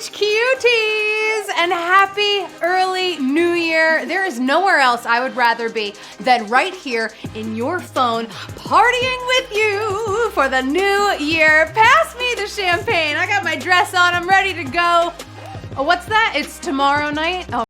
HQTs and happy early new year. There is nowhere else I would rather be than right here in your phone partying with you for the new year. Pass me the champagne. I got my dress on. I'm ready to go. Oh, what's that? It's tomorrow night? Oh.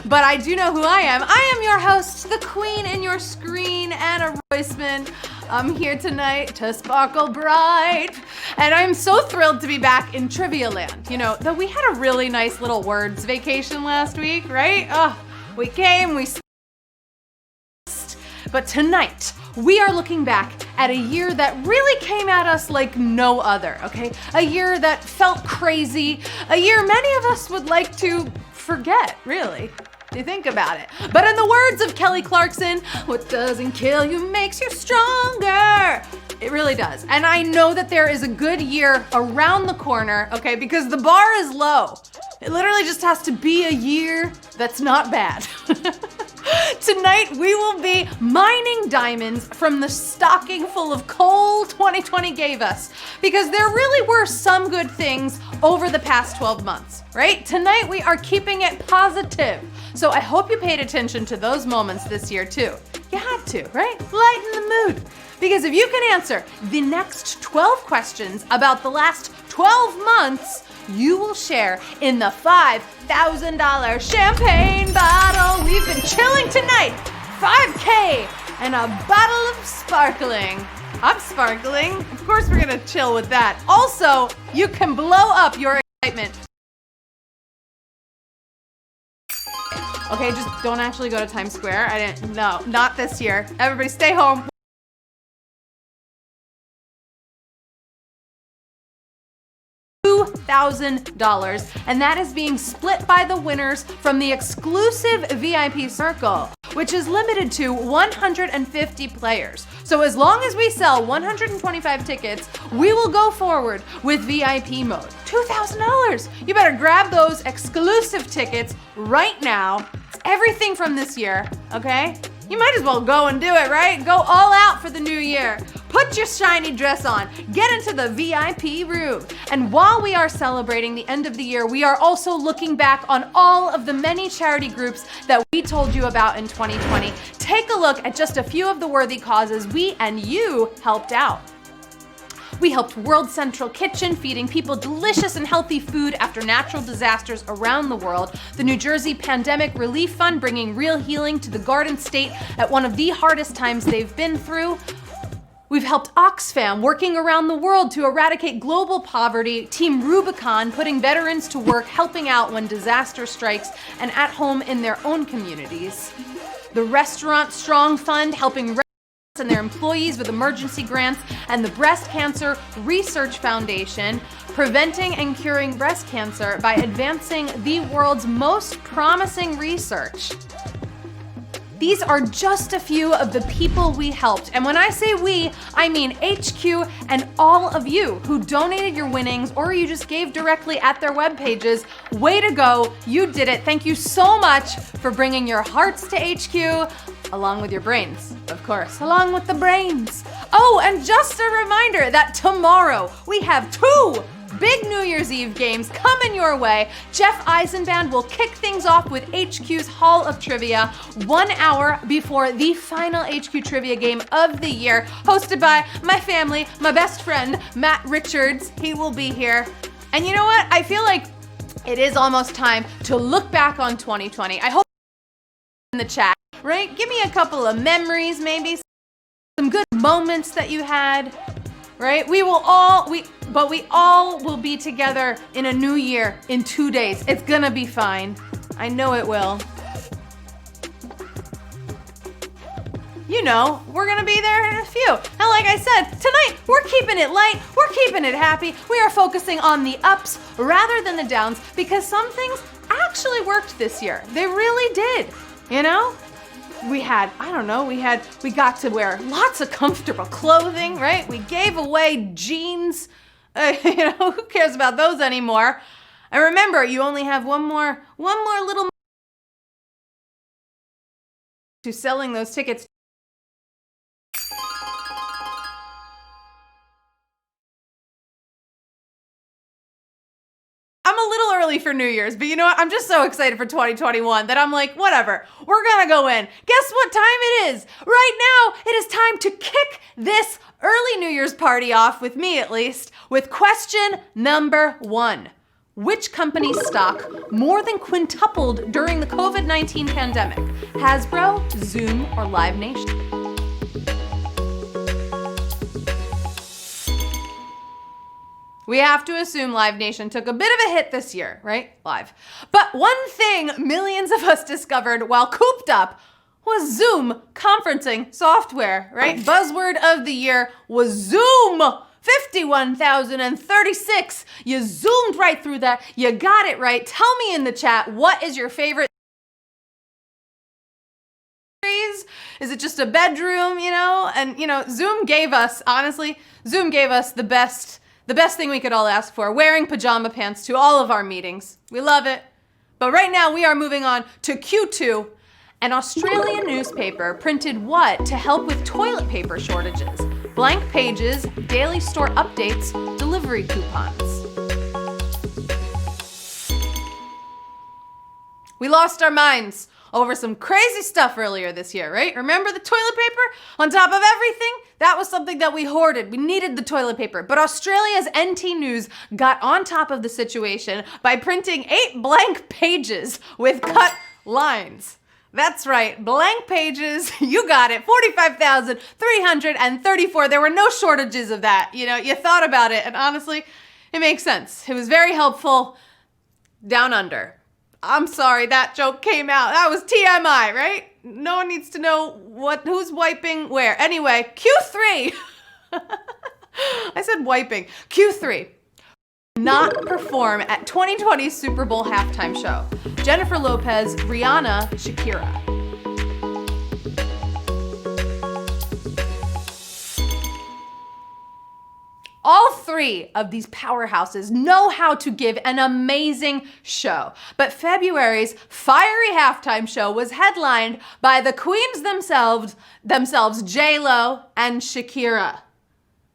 But I do know who I am. I am your host, the queen in your screen, Anna Roisman. I'm here tonight to sparkle bright. And I'm so thrilled to be back in Trivia Land. You know, though we had a really nice little words vacation last week, right? Oh, we came, we but tonight, we are looking back at a year that really came at us like no other, okay? A year that felt crazy, a year many of us would like to forget, really, if you think about it. But in the words of Kelly Clarkson, what doesn't kill you makes you stronger. It really does. And I know that there is a good year around the corner, okay, because the bar is low. It literally just has to be a year that's not bad. Tonight, we will be mining diamonds from the stocking full of coal 2020 gave us, because there really were some good things over the past 12 months, right? Tonight, we are keeping it positive. So I hope you paid attention to those moments this year too. You had to, right? Lighten the mood. Because if you can answer the next 12 questions about the last 12 months, you will share in the $5,000 champagne bottle. We've been chilling tonight. 5K and a bottle of sparkling. I'm sparkling. Of course we're gonna chill with that. Also, you can blow up your excitement. Okay, just don't actually go to Times Square. No, not this year. Everybody stay home. $2,000, and that is being split by the winners from the exclusive VIP circle, which is limited to 150 players. So as long as we sell 125 tickets, we will go forward with VIP mode. $2,000. You better grab those exclusive tickets right now. It's everything from this year, okay? You might as well go and do it, right? Go all out for the new year. Put your shiny dress on, get into the VIP room. And while we are celebrating the end of the year, we are also looking back on all of the many charity groups that we told you about in 2020. Take a look at just a few of the worthy causes we and you helped out. We helped World Central Kitchen, feeding people delicious and healthy food after natural disasters around the world. The New Jersey Pandemic Relief Fund, bringing real healing to the Garden State at one of the hardest times they've been through. We've helped Oxfam, working around the world to eradicate global poverty. Team Rubicon, putting veterans to work, helping out when disaster strikes and at home in their own communities. The Restaurant Strong Fund, helping restaurants and their employees with emergency grants, and the Breast Cancer Research Foundation, preventing and curing breast cancer by advancing the world's most promising research. These are just a few of the people we helped. And when I say we, I mean HQ and all of you who donated your winnings or you just gave directly at their web pages. Way to go, you did it. Thank you so much for bringing your hearts to HQ, along with your brains, of course, along with the brains. Oh, and just a reminder that tomorrow we have 2 big New Year's Eve games coming your way. Jeff Eisenband will kick things off with HQ's Hall of Trivia 1 hour before the final HQ Trivia game of the year, hosted by my family, my best friend, Matt Richards. He will be here. And you know what? I feel like it is almost time to look back on 2020. I hope in the chat, right? Give me a couple of memories, maybe some good moments that you had, right? We all will be together in a new year in 2 days. It's gonna be fine. I know it will. You know, we're gonna be there in a few. And like I said, tonight we're keeping it light, we're keeping it happy. We are focusing on the ups rather than the downs, because some things actually worked this year. They really did, you know? We had, we got to wear lots of comfortable clothing, right? We gave away jeans. Who cares about those anymore? And remember, you only have one more little to selling those tickets. I'm a little early for New Year's, but you know what? I'm just so excited for 2021 that I'm like, whatever, we're gonna go in. Guess what time it is? Right now, it is time to kick this early New Year's party off, with me at least, with question number 1. Which company's stock more than quintupled during the COVID-19 pandemic? Hasbro, Zoom, or Live Nation? We have to assume Live Nation took a bit of a hit this year, right? Live. But one thing millions of us discovered while cooped up was Zoom conferencing software, right? Buzzword of the year was Zoom. 51,036. You zoomed right through that. You got it right. Tell me in the chat, what is your favorite series? Is it just a bedroom, you know? And, you know, Zoom gave us, honestly, Zoom gave us the best thing we could all ask for, wearing pajama pants to all of our meetings. We love it. But right now we are moving on to Q2. An Australian newspaper printed what to help with toilet paper shortages? Blank pages, daily store updates, delivery coupons. We lost our minds over some crazy stuff earlier this year, right? Remember the toilet paper on top of everything? That was something that we hoarded. We needed the toilet paper. But Australia's NT News got on top of the situation by printing 8 blank pages with cut lines. That's right, blank pages, you got it, 45,334. There were no shortages of that. You know, you thought about it, and honestly, it makes sense. It was very helpful down under. I'm sorry that joke came out. That was TMI, right? No one needs to know who's wiping where. Anyway, Q3. I said wiping. Q3. Not perform at 2020 Super Bowl halftime show. Jennifer Lopez, Rihanna, Shakira. All 3 of these powerhouses know how to give an amazing show. But February's fiery halftime show was headlined by the queens themselves, J-Lo and Shakira.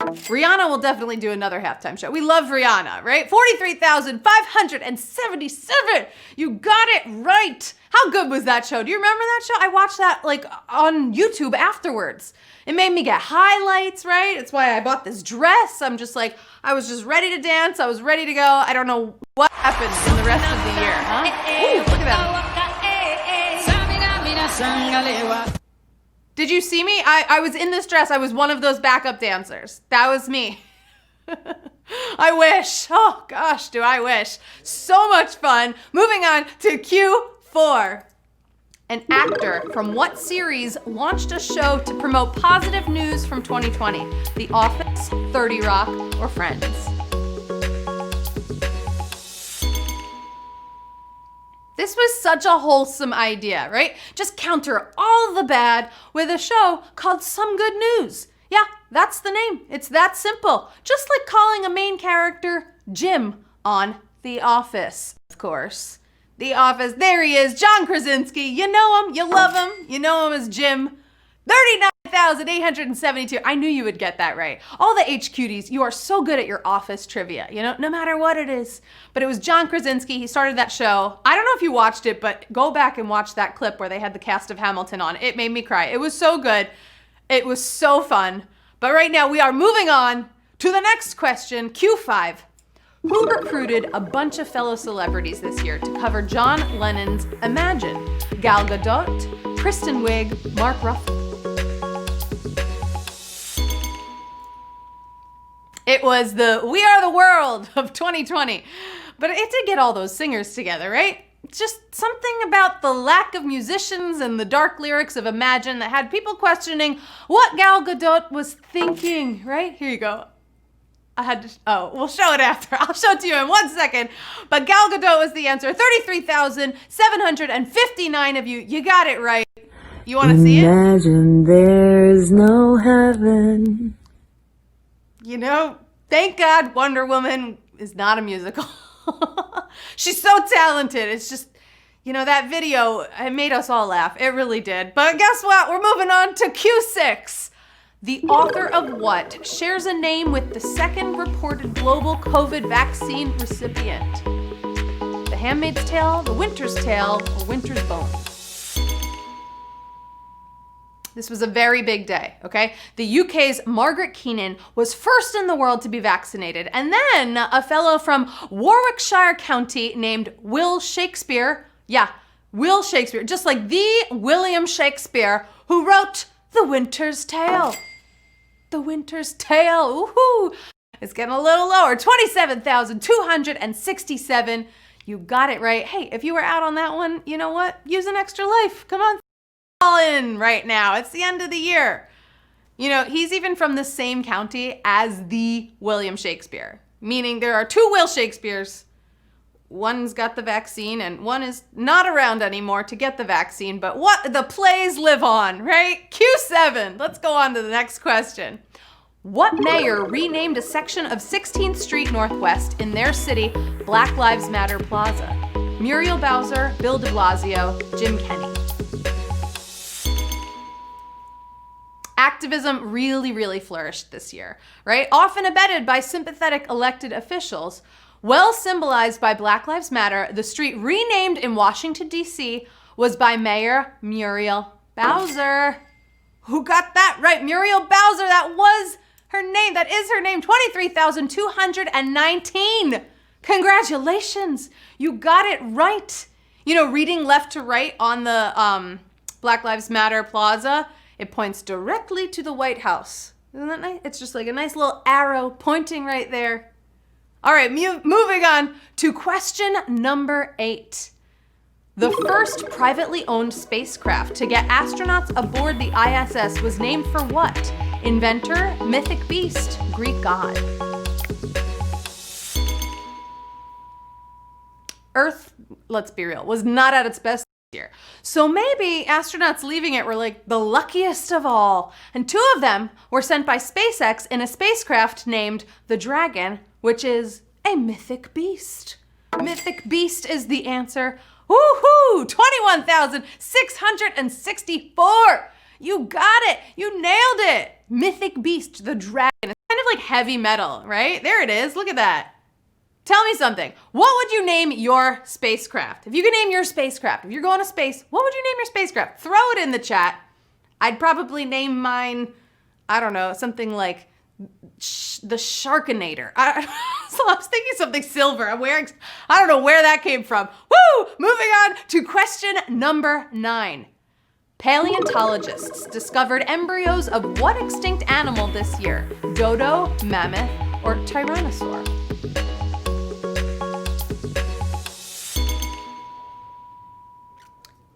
Rihanna will definitely do another halftime show. We love Rihanna, right? 43,577. You got it right. How good was that show? Do you remember that show? I watched that like on YouTube afterwards. It made me get highlights, right? It's why I bought this dress. I was just ready to dance. I was ready to go. I don't know what happened in the rest of the year, huh? Ooh, look at that. Did you see me? I was in this dress. I was one of those backup dancers. That was me. I wish. Oh gosh, do I wish. So much fun. Moving on to Q4. An actor from what series launched a show to promote positive news from 2020? The Office, 30 Rock, or Friends? This was such a wholesome idea, right? Just counter all the bad with a show called Some Good News. Yeah, that's the name. It's that simple. Just like calling a main character Jim on The Office, of course. The Office, there he is, John Krasinski. You know him, you love him, you know him as Jim. 39,872. I knew you would get that right. All the HQDs, you are so good at your Office trivia, you know, no matter what it is. But it was John Krasinski, he started that show. I don't know if you watched it, but go back and watch that clip where they had the cast of Hamilton on. It made me cry. It was so good. It was so fun. But right now we are moving on to the next question, Q5. Who recruited a bunch of fellow celebrities this year to cover John Lennon's Imagine? Gal Gadot, Kristen Wiig, Mark Ruffalo. It was the We Are the World of 2020. But it did get all those singers together, right? It's just something about the lack of musicians and the dark lyrics of Imagine that had people questioning what Gal Gadot was thinking, right? Here you go. We'll show it after. I'll show it to you in 1 second. But Gal Gadot was the answer. 33,759 of you. You got it right. You want to see it? Imagine there's no heaven. You know, thank God Wonder Woman is not a musical. She's so talented. It's just, you know, that video, it made us all laugh. It really did. But guess what? We're moving on to Q6. The author of what shares a name with the second reported global COVID vaccine recipient? Handmaid's Tale, The Winter's Tale, or Winter's Bone? This was a very big day, okay? The UK's Margaret Keenan was first in the world to be vaccinated, and then a fellow from Warwickshire County named Will Shakespeare, Will Shakespeare, just like the William Shakespeare who wrote The Winter's Tale. The Winter's Tale, woohoo! It's getting a little lower, 27,267. You got it right. Hey, if you were out on that one, you know what? Use an extra life. Come on. All in right now. It's the end of the year. You know, he's even from the same county as the William Shakespeare, meaning there are two Will Shakespeares. One's got the vaccine and one is not around anymore to get the vaccine, but what the plays live on, right? Q7. Let's go on to the next question. What mayor renamed a section of 16th Street Northwest in their city Black Lives Matter Plaza? Muriel Bowser, Bill de Blasio, Jim Kenney. Activism really flourished this year, right? Often abetted by sympathetic elected officials. Well symbolized by Black Lives Matter, the street renamed in Washington, D.C. was by Mayor Muriel Bowser. Who got that right? Muriel Bowser, that was her name. That is her name, 23,219. Congratulations, you got it right. You know, reading left to right on the Black Lives Matter Plaza, it points directly to the White House. Isn't that nice? It's just like a nice little arrow pointing right there. All right, moving on to question number 8. The first privately owned spacecraft to get astronauts aboard the ISS was named for what? Inventor, mythic beast, Greek god. Earth, let's be real, was not at its best this year. So maybe astronauts leaving it were like the luckiest of all. And 2 of them were sent by SpaceX in a spacecraft named the Dragon, which is a mythic beast. Mythic beast is the answer. Woohoo! 21,664. You got it. You nailed it. Mythic beast, the Dragon. It's kind of like heavy metal, right? There it is. Look at that. Tell me something. What would you name your spacecraft? If you could name your spacecraft, if you're going to space, what would you name your spacecraft? Throw it in the chat. I'd probably name mine, I don't know, something like the Sharkinator. So I was thinking something silver. I don't know where that came from. Woo! Moving on to question number 9. Paleontologists discovered embryos of what extinct animal this year? Dodo, mammoth, or tyrannosaur?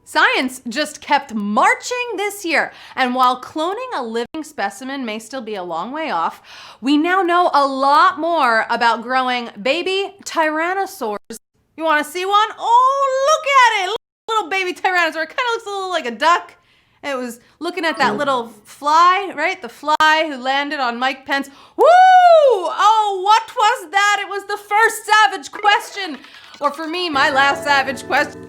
Science just kept marching this year, and while cloning a living specimen may still be a long way off, we now know a lot more about growing baby tyrannosaurs. You want to see one? Oh, look at it! Little baby tyrannosaur. It kind of looks a little like a duck. It was looking at that little fly, right? The fly who landed on Mike Pence. Woo! Oh, what was that? It was the first savage question. Or for me, my last savage question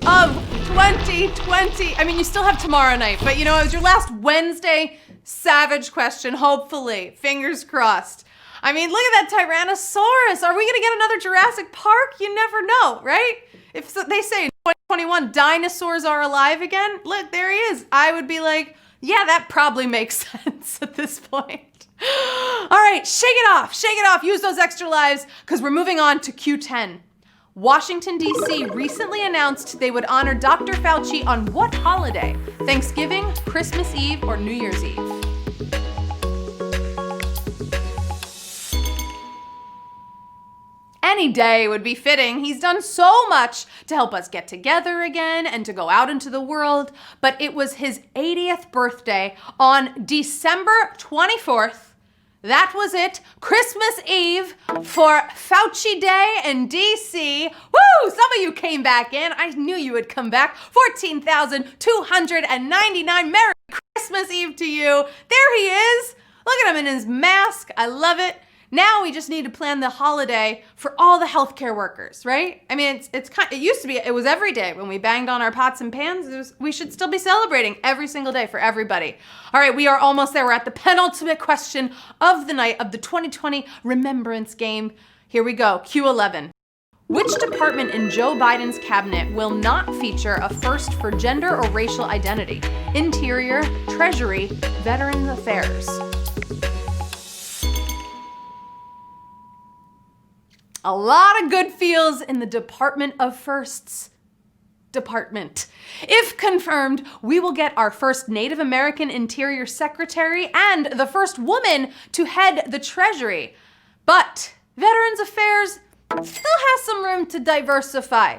of 2020. I mean, you still have tomorrow night, but you know, it was your last Wednesday savage question, hopefully. Fingers crossed. I mean, look at that Tyrannosaurus. Are we gonna get another Jurassic Park? You never know, right? If so, they say in 2021 dinosaurs are alive again, look, there he is. I would be like, yeah, that probably makes sense at this point. All right, shake it off, use those extra lives, because we're moving on to Q10. Washington, D.C. recently announced they would honor Dr. Fauci on what holiday? Thanksgiving, Christmas Eve, or New Year's Eve? Any day would be fitting. He's done so much to help us get together again and to go out into the world, but it was his 80th birthday on December 24th. That was it. Christmas Eve for Fauci Day in DC. Woo! Some of you came back in. I knew you would come back. 14,299. Merry Christmas Eve to you. There he is. Look at him in his mask. I love it. Now we just need to plan the holiday for all the healthcare workers, right? I mean, it used to be, it was every day when we banged on our pots and pans. We should still be celebrating every single day for everybody. All right, we are almost there. We're at the penultimate question of the night of the 2020 Remembrance Game. Here we go, Q11. Which department in Joe Biden's cabinet will not feature a first for gender or racial identity? Interior, Treasury, Veterans Affairs. A lot of good feels in the Department of Firsts department. If confirmed, we will get our first Native American Interior Secretary and the first woman to head the Treasury. But Veterans Affairs still has some room to diversify.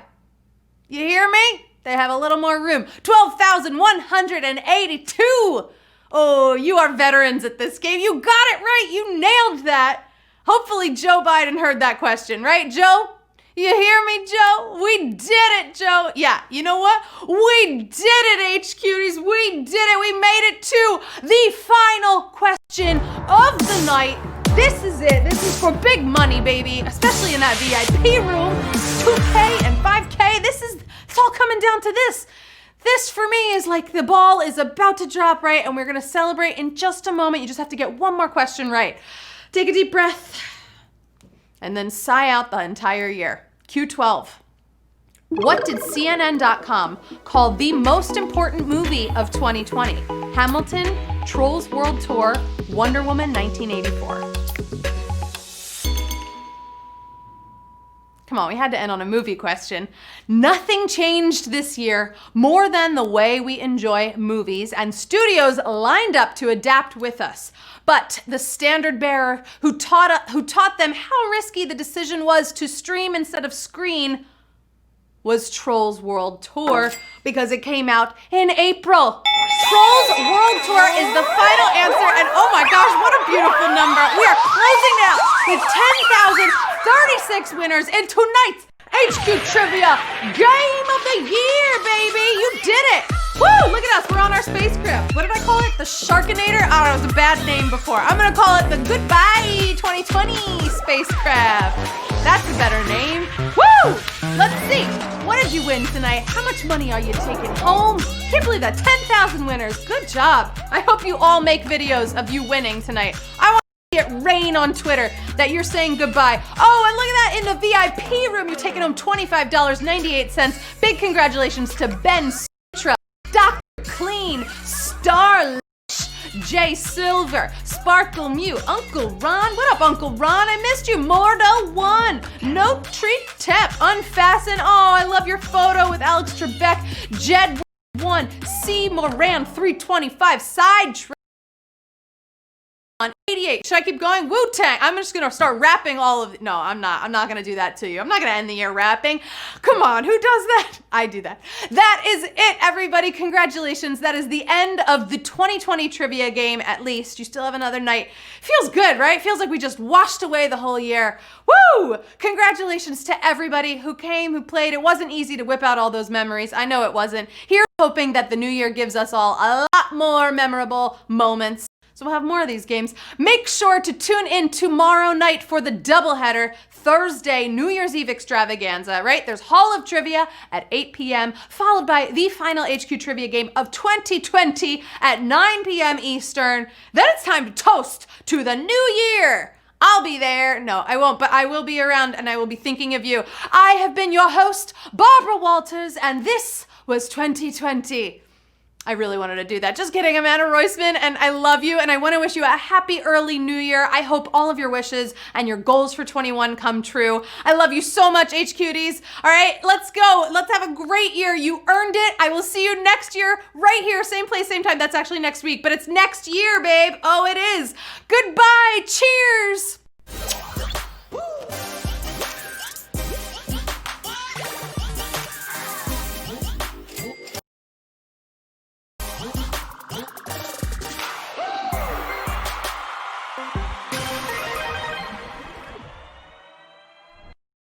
You hear me? They have a little more room. 12,182. Oh, you are veterans at this game. You got it right. You nailed that. Hopefully Joe Biden heard that question, right, Joe? You hear me, Joe? We did it, Joe. Yeah, you know what? We did it, HQties. We did it. We made it to the final question of the night. This is it. This is for big money, baby, especially in that VIP room. 2K and 5K. It's all coming down to this. This for me is like the ball is about to drop, right? And we're going to celebrate in just a moment. You just have to get one more question right. Take a deep breath and then sigh out the entire year. Q12. What did CNN.com call the most important movie of 2020? Hamilton, Trolls World Tour, Wonder Woman 1984. Come on, we had to end on a movie question. Nothing changed this year more than the way we enjoy movies, and studios lined up to adapt with us. But the standard bearer who taught them how risky the decision was to stream instead of screen was Trolls World Tour, because it came out in April. Trolls World Tour is the final answer, and oh my gosh, what a beautiful number. We are closing out with 10,036 winners in tonight's HQ Trivia Game of the Year, baby. You did it. Woo, look at us, we're on our spacecraft. What did I call it? The Sharkinator? I don't know, it was a bad name before. I'm gonna call it the Goodbye 2020 spacecraft. That's a better name. Woo! Let's see, what did you win tonight? How much money are you taking home? Can't believe that, 10,000 winners, good job. I hope you all make videos of you winning tonight. I want to see it rain on Twitter that you're saying goodbye. Oh, and look at that, in the VIP room, you're taking home $25.98. Big congratulations to Ben Sutra, Dr. Clean, Starlish, Jay Silver, Sparkle Mew, Uncle Ron. What up, Uncle Ron? I missed you. Mordo 1, No Treat Tep, Unfasten. Oh, I love your photo with Alex Trebek, Jed 1, C Moran 325, Side Track on 88. Should I keep going? Wu-Tang. I'm just gonna start rapping all of it. No, I'm not gonna do that to you. I'm not gonna end the year rapping. Come on, who does that? I do that. That is it, everybody. Congratulations. That is the end of the 2020 trivia game, at least. You still have another night. Feels good, right? Feels like we just washed away the whole year. Woo! Congratulations to everybody who came, who played. It wasn't easy to whip out all those memories. I know it wasn't. Here's hoping that the new year gives us all a lot more memorable moments. So we'll have more of these games. Make sure to tune in tomorrow night for the doubleheader, Thursday, New Year's Eve extravaganza, right? There's Hall of Trivia at 8 p.m., followed by the final HQ Trivia game of 2020 at 9 p.m. Eastern. Then it's time to toast to the new year. I'll be there. No, I won't, but I will be around and I will be thinking of you. I have been your host, Barbara Walters, and this was 2020. I really wanted to do that. Just kidding, Amanda Roisman, and I love you, and I want to wish you a happy early new year. I hope all of your wishes and your goals for 21 come true. I love you so much, HQties. All right, let's go. Let's have a great year. You earned it. I will see you next year right here, same place, same time. That's actually next week, but it's next year, babe. Oh, it is. Goodbye. Cheers.